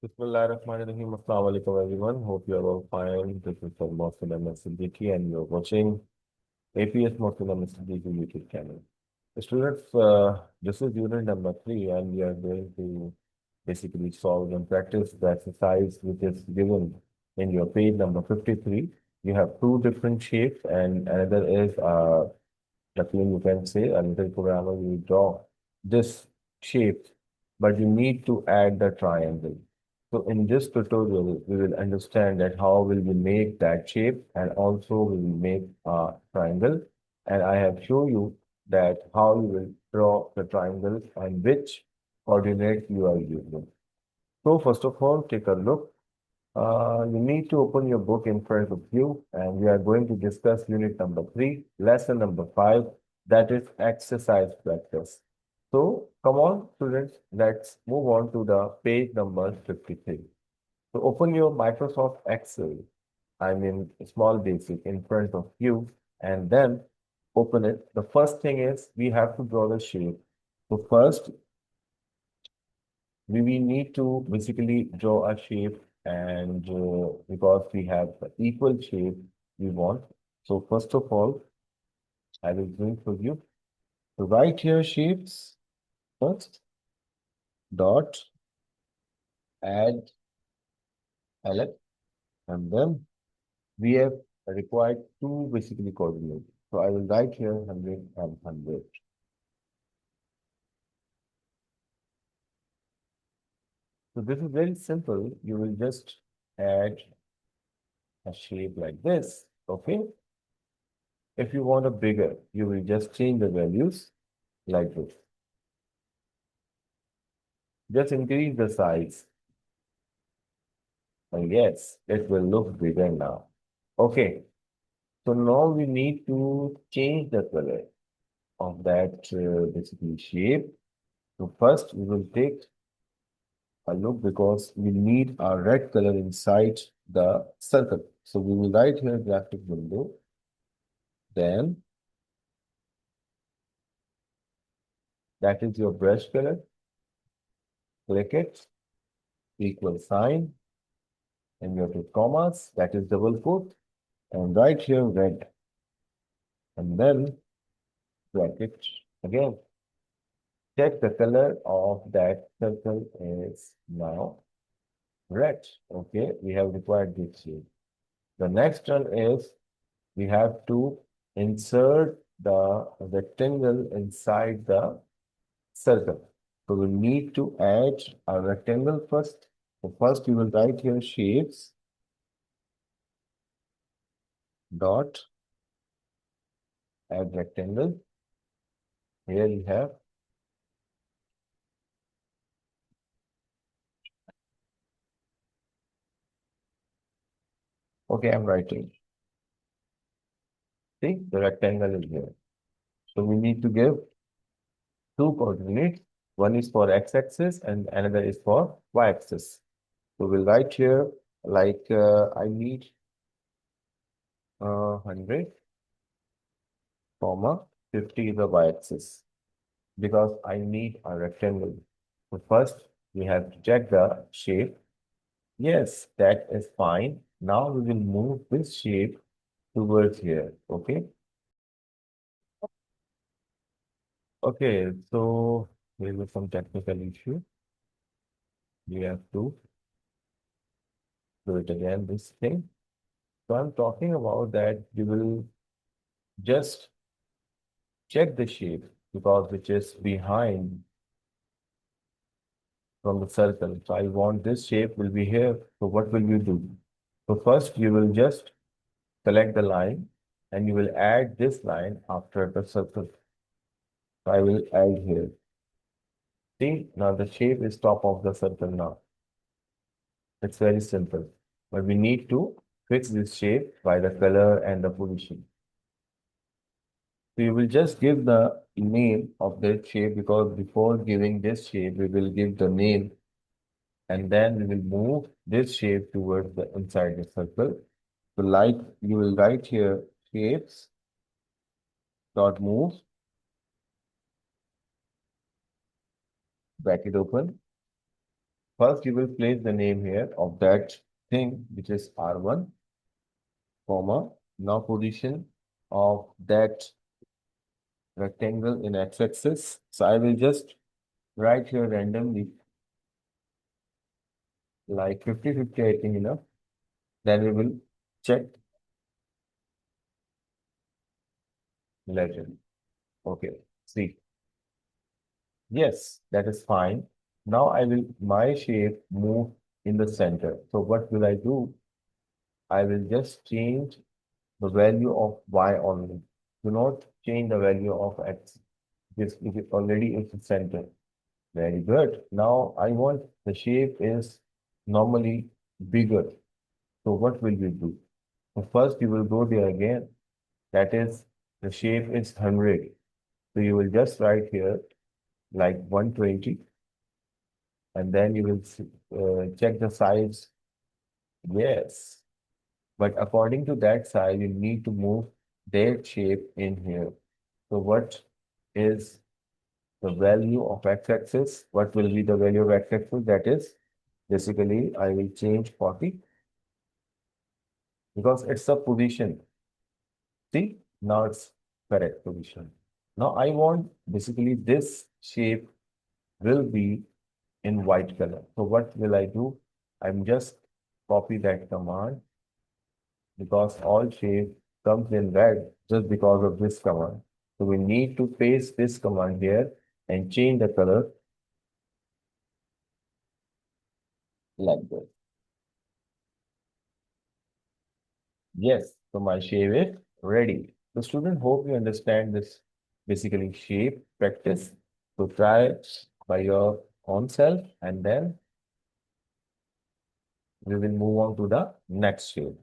Bismillahirrahmanirrahim. Assalamu alaikum everyone. Hope you are all fine. This is from Mohsin and Siddiqui and you're watching APS Mohsin and Siddiqui YouTube channel. Students, this is unit number 3 and we are going to basically solve and practice the exercise which is given in your page number 53. You have two different shapes and another is the thing you can say a little programmer will draw this shape, but you need to add the triangle. So in this tutorial, we will understand that how will we make that shape and also we will make a triangle. And I have shown you that how you will draw the triangle and which coordinate you are using. So first of all, take a look. You need to open your book in front of you, and we are going to discuss unit number 3, lesson number 5, that is exercise practice. So, come on, students, let's move on to the page number 53. So, open your Microsoft Excel, I mean, small basic in front of you, and then open it. The first thing is we have to draw the shape. So, first, we will need to basically draw a shape and because we have the equal shape we want. So first of all, I will do it for you. So write here shapes first, dot, add, elect, and then we have required two basically coordinates. So I will write here 100 and 100. So this is very simple. You will just add a shape like this, okay? If you want a bigger, you will just change the values like this. Just increase the size. And yes, it will look bigger now. Okay, so now we need to change the color of that basically shape. So first we will take a look because we need a red color inside the circle. So we will write here graphic window. Then that is your brush color. Click it, equal sign, and you have to commas, that is double quote, and write here red. And then bracket again. Check the color of that circle is now red. Okay, we have required this shade. The next one is we have to insert the rectangle inside the circle. So we need to add a rectangle first. So first we will write here shapes dot add rectangle. Here you have. Okay, I'm writing. See, the rectangle is here. So we need to give two coordinates. One is for x-axis and another is for y-axis. So we'll write here like I need 100, comma 50 is the y-axis because I need a rectangle. So first we have to check the shape. Yes, that is fine. Now we will move this shape towards here. Okay. Okay, so there was some technical issue. We have to do it again, this thing. So I'm talking about that you will just check the shape because which is behind from the circle. So I want this shape will be here. So what will you do? So first you will just select the line and you will add this line after the circle. So I will add here. See, now the shape is top of the circle now. It's very simple. But we need to fix this shape by the color and the position. We will just give the name of that shape because before giving this shape, we will give the name and then we will move this shape towards the inside the circle. So like you will write here shapes dot move, bracket open, First, you will place the name here of that thing, which is R1, comma. Now position of that rectangle in x-axis. So I will just write here randomly, like 50-50, I think enough. Then we will check legend. Okay, see. Yes, that is fine. Now I will my shape move in the center. So what will I do? I will just change the value of y only. Do not change the value of x. This is already in the center. Very good. Now I want the shape is normally bigger. So what will you do? So first you will go there again. That is the shape is 100. So you will just write here like 120 and then you will check the size. Yes. But according to that size, you need to move their shape in here. So what is the value of x-axis? What will be the value of x-axis? That is basically I will change 40 because it's a position. See, now it's correct position. Now I want basically this shape will be in white color. So what will I do? I'm just copy that command because all shape comes in red just because of this command. So we need to paste this command here and change the color like this. Yes, so my shape is ready. The student hope you understand this basically shape practice. So try by your own self and then we will move on to the next shape.